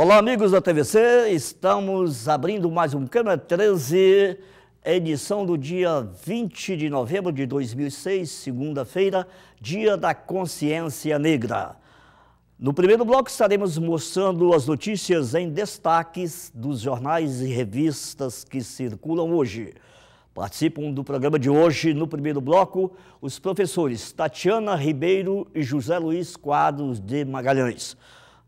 Olá, amigos da TVC, estamos abrindo mais um Câmara 13, edição do dia 20 de novembro de 2006, segunda-feira, Dia da Consciência Negra. No primeiro bloco estaremos mostrando as notícias em destaques dos jornais e revistas que circulam hoje. Participam do programa de hoje, no primeiro bloco, os professores Tatiana Ribeiro e José Luiz Quadros de Magalhães.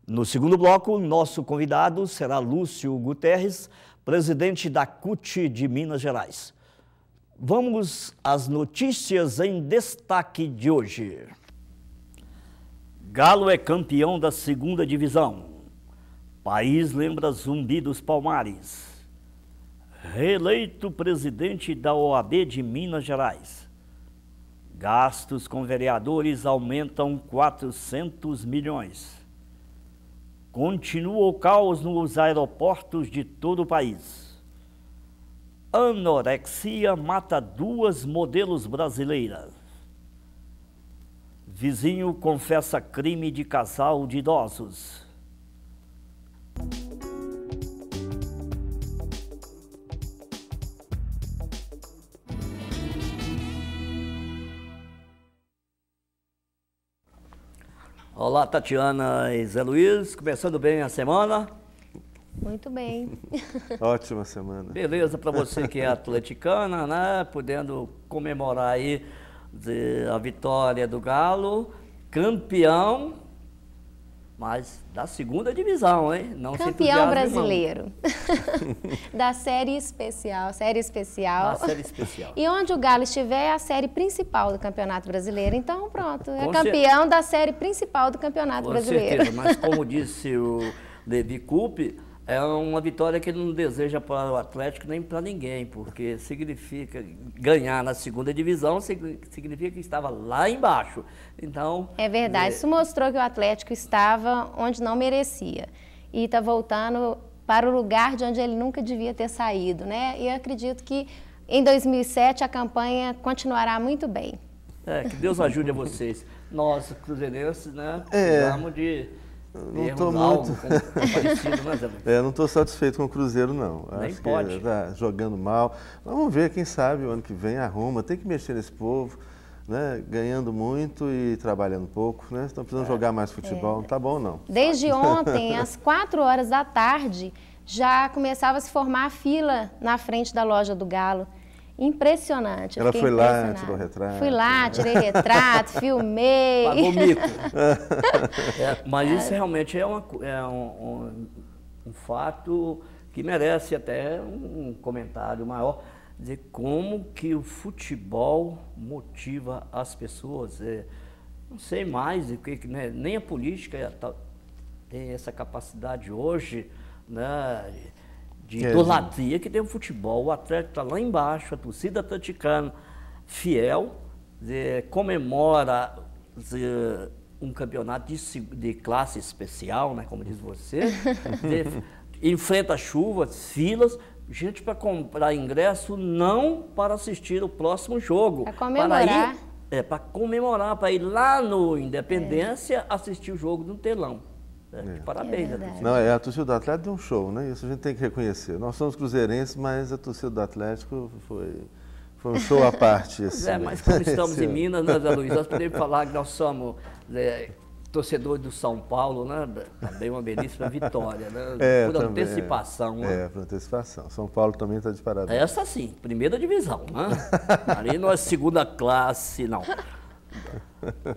No segundo bloco, nosso convidado será Lúcio Guterres, presidente da CUT de Minas Gerais. Vamos às notícias em destaque de hoje. Galo é campeão da segunda divisão. País lembra Zumbi dos Palmares. Reeleito presidente da OAB de Minas Gerais. Gastos com vereadores aumentam 400 milhões. Continua o caos nos aeroportos de todo o país. Anorexia mata 2 modelos brasileiras. Vizinho confessa crime de casal de idosos. Olá, Tatiana e Zé Luiz, começando bem a semana? Muito bem. Ótima semana. Beleza, para você que é atleticana, né? Podendo comemorar aí a vitória do Galo, campeão, mas da segunda divisão, hein? Não campeão brasileiro. Da série especial, série especial. Da série especial. E onde o Galo estiver é a série principal do Campeonato Brasileiro. Então, pronto, é campeão da série principal do Campeonato Brasileiro. Com certeza, mas como disse o Levi Coupe, é uma vitória que ele não deseja para o Atlético nem para ninguém, porque significa ganhar na segunda divisão, significa que estava lá embaixo. Então, é verdade, isso mostrou que o Atlético estava onde não merecia e está voltando para o lugar de onde ele nunca devia ter saído, né? E eu acredito que em 2007 a campanha continuará muito bem. Que Deus ajude a vocês. Nós, cruzeirenses, né, precisamos de... Não estou muito. Não estou satisfeito com o Cruzeiro, não. Nem Acho pode. que está jogando mal. Vamos ver, quem sabe, o ano que vem arruma. Tem que mexer nesse povo, né? Ganhando muito e trabalhando pouco, né? Estão precisando jogar mais futebol. Não está bom, não. Desde ontem, às 4 horas da tarde, já começava a se formar a fila na frente da loja do Galo. Impressionante. Ela foi lá, tirou retrato. Fui lá, tirei retrato, filmei. Pagou mico. Mas isso realmente é um fato que merece até um comentário maior. Dizer como que o futebol motiva as pessoas. Não sei mais, né, nem a política tem essa capacidade hoje, né, de idolatria que tem o futebol. O Atlético está lá embaixo, a torcida atleticana fiel, comemora um campeonato de classe especial, né, como diz você, enfrenta chuvas, filas, gente para comprar ingresso não para assistir o próximo jogo. Para comemorar. Para comemorar, para ir lá no Independência assistir o jogo no telão. Parabéns, Não, a torcida do Atlético deu um show, né? Isso a gente tem que reconhecer. Nós somos cruzeirenses, mas a torcida do Atlético foi um show à parte. Mas como estamos em Minas, né, Zé Luiz? Nós podemos falar que nós somos torcedores do São Paulo, né? Também uma belíssima vitória, né? Por antecipação. Né? Por antecipação. São Paulo também está de parabéns. Essa sim, primeira divisão, né? Ali não é segunda classe, não.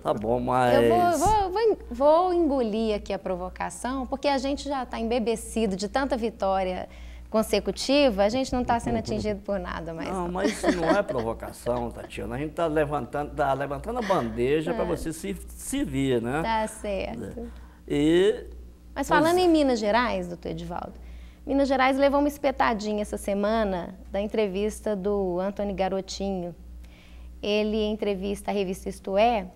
Tá bom, mas... Eu vou engolir aqui a provocação, porque a gente já está embebecido de tanta vitória consecutiva, a gente não está sendo atingido por nada mais. Não, mas isso não é provocação, Tatiana. A gente está levantando a bandeja para você se vir, né? Tá certo. Mas falando em Minas Gerais, doutor Edivaldo, Minas Gerais levou uma espetadinha essa semana da entrevista do Antony Garotinho. Ele, em entrevista à revista Isto É,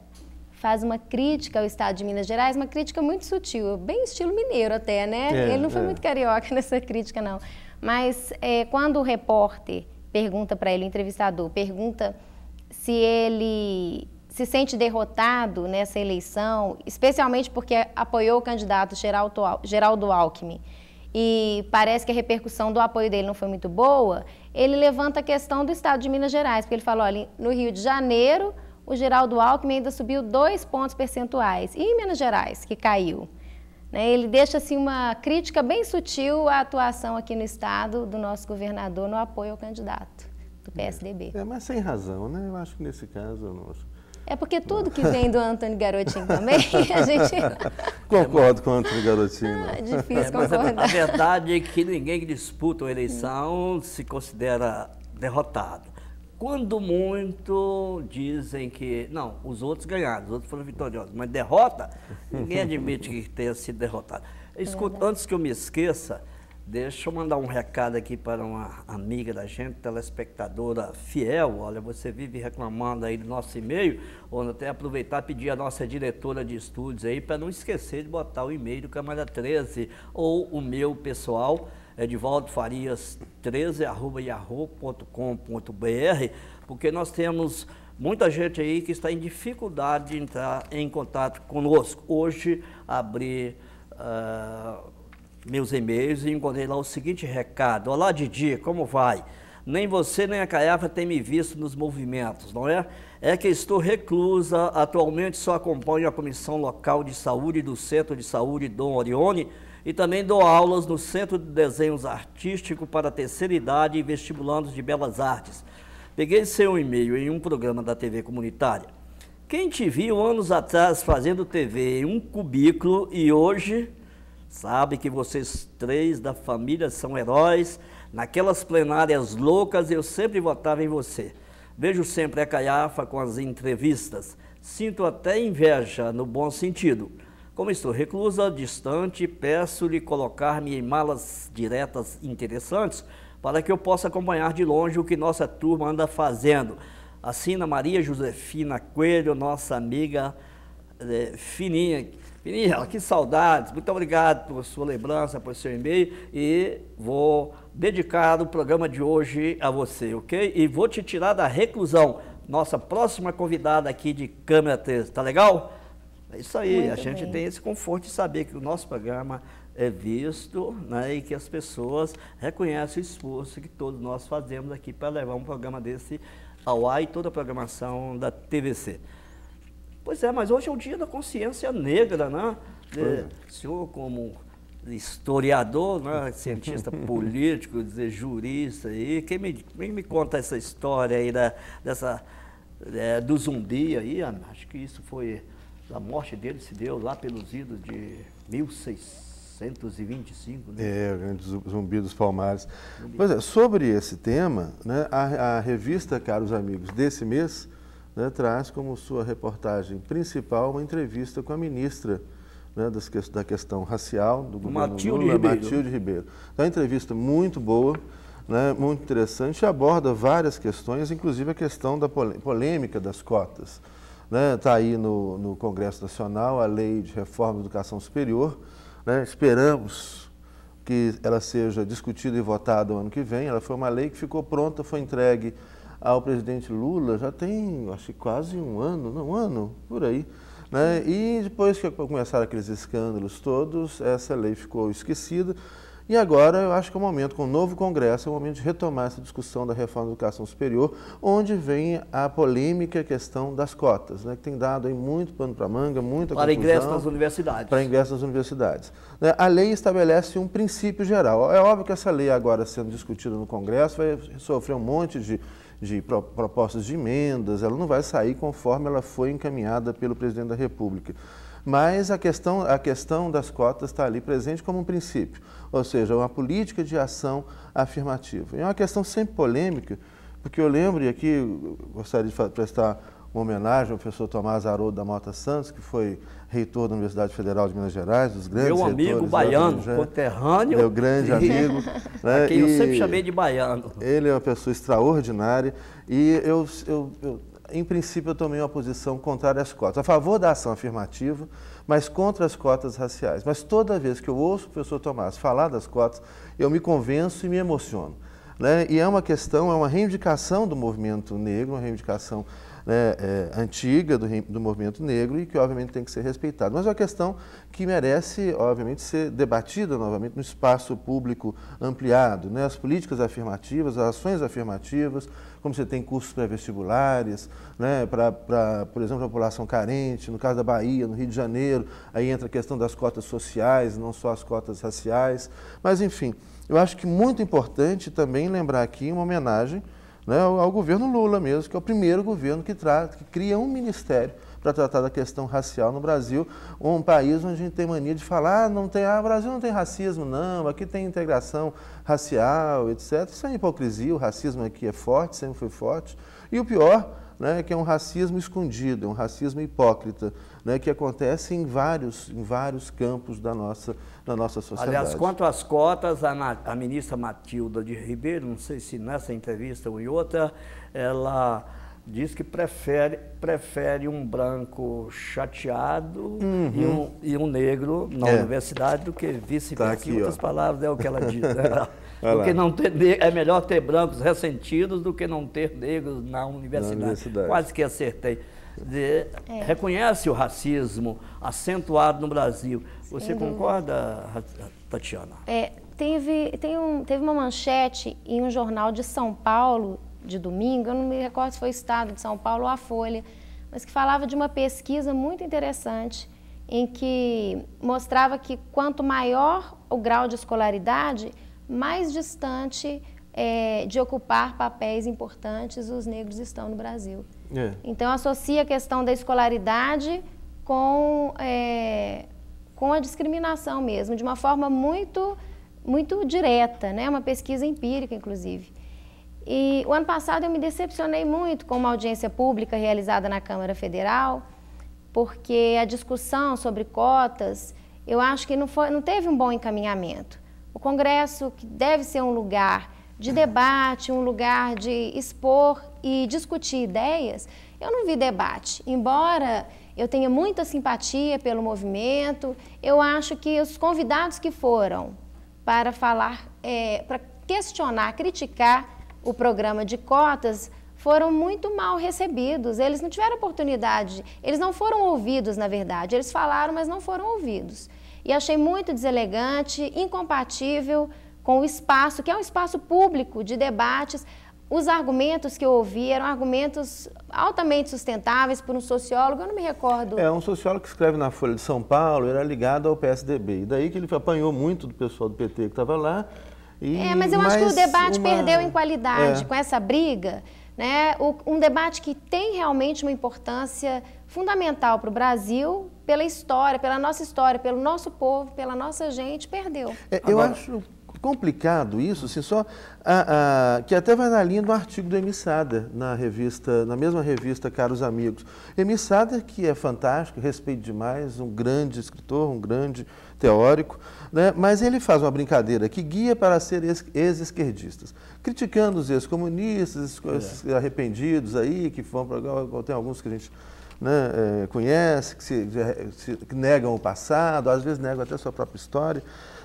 faz uma crítica ao estado de Minas Gerais, uma crítica muito sutil, bem estilo mineiro até, né? Ele não foi muito carioca nessa crítica, não. Mas quando o repórter pergunta para ele, o entrevistador, pergunta se se sente derrotado nessa eleição, especialmente porque apoiou o candidato Geraldo Alckmin, e parece que a repercussão do apoio dele não foi muito boa, ele levanta a questão do estado de Minas Gerais, porque ele falou, olha, no Rio de Janeiro, o Geraldo Alckmin ainda subiu 2 pontos percentuais, e em Minas Gerais, que caiu? Ele deixa assim, uma crítica bem sutil à atuação aqui no estado do nosso governador no apoio ao candidato do PSDB. Mas sem razão, né? Eu acho que nesse caso eu não... É porque tudo que vem do Antônio Garotinho também, a gente... Concordo com o Antônio Garotinho. É difícil concordar. Mas a verdade é que ninguém que disputa a eleição se considera derrotado. Quando muito dizem que, não, os outros ganharam, os outros foram vitoriosos, mas derrota, ninguém admite que tenha sido derrotado. Escuta, antes que eu me esqueça, deixa eu mandar um recado aqui para uma amiga da gente, telespectadora fiel. Olha, você vive reclamando aí do nosso e-mail, ou até aproveitar e pedir a nossa diretora de estúdios aí para não esquecer de botar o e-mail do Câmara 13 ou o meu pessoal, Edivaldo Farias 13@yahoo.com.br, porque nós temos muita gente aí que está em dificuldade de entrar em contato conosco. Hoje abri meus e-mails e encontrei lá o seguinte recado. Olá, Didi, como vai? Nem você nem a Caiafa tem me visto nos movimentos, não é? É que estou reclusa, atualmente só acompanho a Comissão Local de Saúde do Centro de Saúde Dom Orione e também dou aulas no Centro de Desenhos Artísticos para a Terceira Idade e Vestibulandos de Belas Artes. Peguei seu e-mail em um programa da TV comunitária. Quem te viu anos atrás fazendo TV em um cubículo e hoje sabe que vocês 3 da família são heróis. Naquelas plenárias loucas eu sempre votava em você. Vejo sempre a Caiafa com as entrevistas. Sinto até inveja no bom sentido. Como estou reclusa, distante, peço-lhe colocar-me em malas diretas interessantes para que eu possa acompanhar de longe o que nossa turma anda fazendo. Assina Maria Josefina Coelho, nossa amiga Fininha. Fininha, que saudades. Muito obrigado por sua lembrança, por seu e-mail. E vou dedicar o programa de hoje a você, ok? E vou te tirar da reclusão. Nossa próxima convidada aqui de Câmara 13. Tá legal? É isso aí, muito a gente bem. Tem esse conforto de saber que o nosso programa é visto, né, e que as pessoas reconhecem o esforço que todos nós fazemos aqui para levar um programa desse ao ar e toda a programação da TVC. Pois é, mas hoje é o dia da consciência negra, né? O senhor como historiador, né, cientista político, dizer, jurista, aí, quem me conta essa história aí do zumbi aí? Acho que isso foi... A morte dele se deu lá pelos idos de 1625. Né? O grande Zumbi dos Palmares. Pois é, sobre esse tema, né, a revista, caros amigos, desse mês, né, traz como sua reportagem principal uma entrevista com a ministra, né, da questão racial do governo Lula, Matilde Ribeiro. É uma entrevista muito boa, né, muito interessante, aborda várias questões, inclusive a questão da polêmica das cotas. Está aí no Congresso Nacional a Lei de Reforma da Educação Superior, né? Esperamos que ela seja discutida e votada o ano que vem. Ela foi uma lei que ficou pronta, foi entregue ao presidente Lula, já tem, acho que quase um ano, por aí. Né? E depois que começaram aqueles escândalos todos, essa lei ficou esquecida. E agora eu acho que é o momento, com o novo Congresso, é o momento de retomar essa discussão da reforma da educação superior, onde vem a polêmica questão das cotas, né, que tem dado aí muito pano para manga, muita confusão. Para ingresso nas universidades. Para ingresso nas universidades. A lei estabelece um princípio geral. É óbvio que essa lei agora sendo discutida no Congresso vai sofrer um monte de propostas de emendas, ela não vai sair conforme ela foi encaminhada pelo presidente da República. Mas a questão das cotas está ali presente como um princípio, ou seja, uma política de ação afirmativa. E é uma questão sempre polêmica, porque eu lembro, e aqui gostaria de prestar uma homenagem ao professor Tomás Haroldo da Mota Santos, que foi reitor da Universidade Federal de Minas Gerais, dos grandes meu amigo baiano, conterrâneo. Meu grande amigo. Né? A quem eu sempre chamei de baiano. Ele é uma pessoa extraordinária e em princípio, eu tomei uma posição contrária às cotas, a favor da ação afirmativa, mas contra as cotas raciais. Mas toda vez que eu ouço o professor Tomás falar das cotas, eu me convenço e me emociono. Né? E é uma questão, é uma reivindicação do movimento negro, uma reivindicação antiga do movimento negro e que, obviamente, tem que ser respeitada. Mas é uma questão que merece, obviamente, ser debatida novamente no espaço público ampliado, né? As políticas afirmativas, as ações afirmativas, como você tem cursos pré-vestibulares, né, para, por exemplo, a população carente, no caso da Bahia, no Rio de Janeiro, aí entra a questão das cotas sociais, não só as cotas raciais. Mas, enfim, eu acho que muito importante também lembrar aqui uma homenagem, né, ao governo Lula mesmo, que é o primeiro governo que cria um ministério para tratar da questão racial no Brasil, um país onde a gente tem mania de falar, o Brasil não tem racismo, não, aqui tem integração racial, etc. Isso é hipocrisia, o racismo aqui é forte, sempre foi forte. E o pior, né, que é um racismo escondido, é um racismo hipócrita, né, que acontece em vários campos da nossa sociedade. Aliás, quanto às cotas, a ministra Matilda de Ribeiro, não sei se nessa entrevista ou em outra, ela diz que prefere um branco chateado e um negro na universidade do que vice-versa. Tá, em outras palavras, é o que ela diz. Né? Porque não ter, é melhor ter brancos ressentidos do que não ter negros na universidade. Quase que acertei. Reconhece o racismo acentuado no Brasil. Você concorda, Tatiana? Teve uma manchete em um jornal de São Paulo, de domingo, eu não me recordo se foi o Estado de São Paulo ou a Folha, mas que falava de uma pesquisa muito interessante, em que mostrava que quanto maior o grau de escolaridade, mais distante de ocupar papéis importantes os negros estão no Brasil. Então, associa a questão da escolaridade com a discriminação mesmo, de uma forma muito, muito direta, né? Uma pesquisa empírica, inclusive. E o ano passado eu me decepcionei muito com uma audiência pública realizada na Câmara Federal, porque a discussão sobre cotas, eu acho que não teve um bom encaminhamento. O Congresso, que deve ser um lugar de debate, um lugar de expor e discutir ideias, eu não vi debate. Embora eu tenha muita simpatia pelo movimento, eu acho que os convidados que foram para falar, para questionar, criticar o programa de cotas, foram muito mal recebidos. Eles não tiveram oportunidade, eles não foram ouvidos, na verdade. Eles falaram, mas não foram ouvidos. E achei muito deselegante, incompatível com o espaço, que é um espaço público de debates. Os argumentos que eu ouvi eram argumentos altamente sustentáveis por um sociólogo, eu não me recordo. Um sociólogo que escreve na Folha de São Paulo, era ligado ao PSDB. E daí que ele apanhou muito do pessoal do PT que estava lá. Mas eu acho que o debate perdeu em qualidade com essa briga, né? Um debate que tem realmente uma importância fundamental para o Brasil, pela história, pelo nosso povo, pela nossa gente, perdeu. Eu acho complicado isso, assim, que até vai na linha do artigo do Emi Sader, na mesma revista Caros Amigos. Emi Sader, que é fantástico, respeito demais, um grande escritor, um grande teórico, né? Mas ele faz uma brincadeira que guia para ser ex-esquerdistas, criticando os ex-comunistas, esses arrependidos aí, que vão para... Tem alguns que a gente, né, conhece, que negam o passado, às vezes negam até a sua própria história,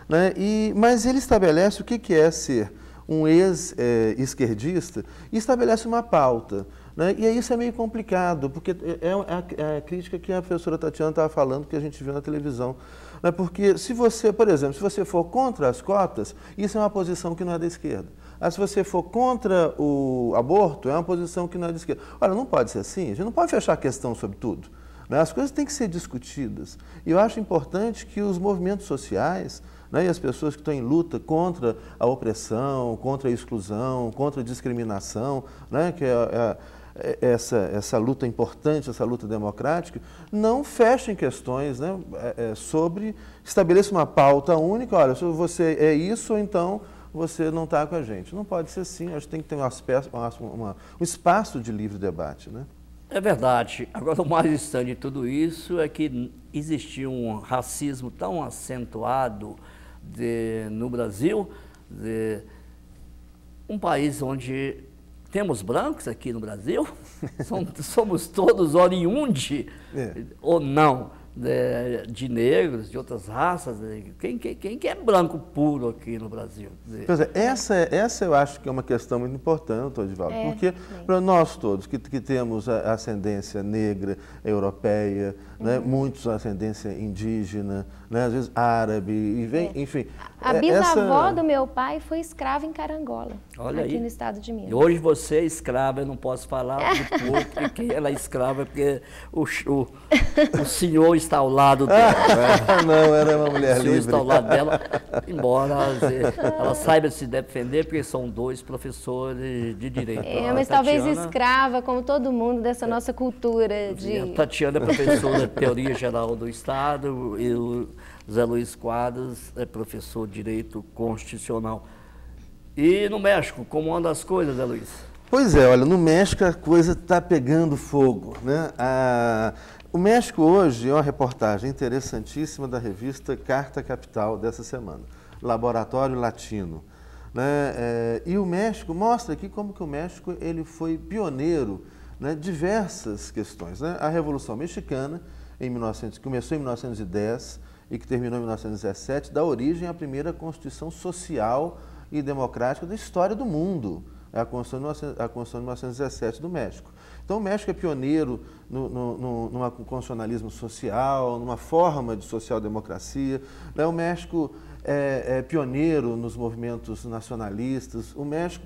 né? Mas ele estabelece o que é ser um ex-esquerdista e estabelece uma pauta. Né? E aí isso é meio complicado, porque é a crítica que a professora Tatiana estava falando, que a gente viu na televisão. Né? Porque se você, por exemplo, se você for contra as cotas, isso é uma posição que não é da esquerda. Se você for contra o aborto, é uma posição que não é da esquerda. Olha, não pode ser assim, a gente não pode fechar a questão sobre tudo. Né? As coisas têm que ser discutidas. E eu acho importante que os movimentos sociais, né, e as pessoas que estão em luta contra a opressão, contra a exclusão, contra a discriminação, né, que essa luta importante, essa luta democrática, não fechem questões, né, estabeleça uma pauta única. Olha, se você é isso, então você não está com a gente. Não pode ser assim, acho que tem que ter um espaço de livre debate. Né? É verdade. Agora, o mais estranho de tudo isso é que existia um racismo tão acentuado no Brasil, um país onde temos brancos aqui no Brasil, somos todos oriundos ou não de negros, de outras raças. Quem que é branco puro aqui no Brasil? Pois é, essa eu acho que é uma questão muito importante, Edivaldo, porque para nós todos que temos a ascendência negra, europeia, né, muitos a ascendência indígena, né, às vezes árabe, e vem, enfim. A bisavó do meu pai foi escrava em Carangola, aqui no estado de Minas. E hoje você é escrava, eu não posso falar de porco, porque quem ela é escrava, porque o senhor está ao lado dela. Não, era uma mulher livre. O senhor está ao lado dela, embora ela saiba se defender, porque são 2 professores de direito. Mas talvez escrava, como todo mundo, dessa nossa cultura de... A Tatiana é professora de Teoria Geral do Estado e o Zé Luiz Quadros é professor de Direito Constitucional. E no México, como andam as coisas, Zé Luiz? Pois é, olha, no México a coisa está pegando fogo, né? O México hoje é uma reportagem interessantíssima da revista Carta Capital dessa semana, Laboratório Latino. Né? E o México mostra aqui como que o México ele foi pioneiro, né, diversas questões. Né? A Revolução Mexicana, que começou em 1910 e que terminou em 1917, dá origem à primeira Constituição Social e Democrática da história do mundo, a Constituição de 1917 do México. Então, o México é pioneiro num constitucionalismo social, numa forma de social-democracia. Né? O México é pioneiro nos movimentos nacionalistas. O México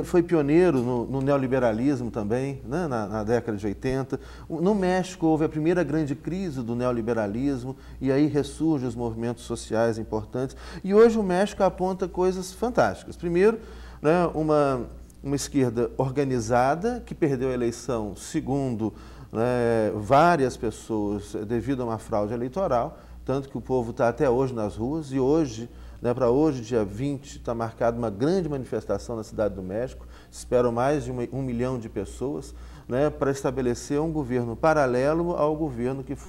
foi pioneiro no neoliberalismo também, né? na década de 80. No México houve a primeira grande crise do neoliberalismo e aí ressurgem os movimentos sociais importantes. E hoje o México aponta coisas fantásticas. Primeiro, né, uma esquerda organizada que perdeu a eleição, segundo, né, várias pessoas, devido a uma fraude eleitoral, tanto que o povo está até hoje nas ruas, e hoje, né, para hoje, dia 20, está marcada uma grande manifestação na Cidade do México, esperam mais de 1 milhão de pessoas, né, para estabelecer um governo paralelo ao governo que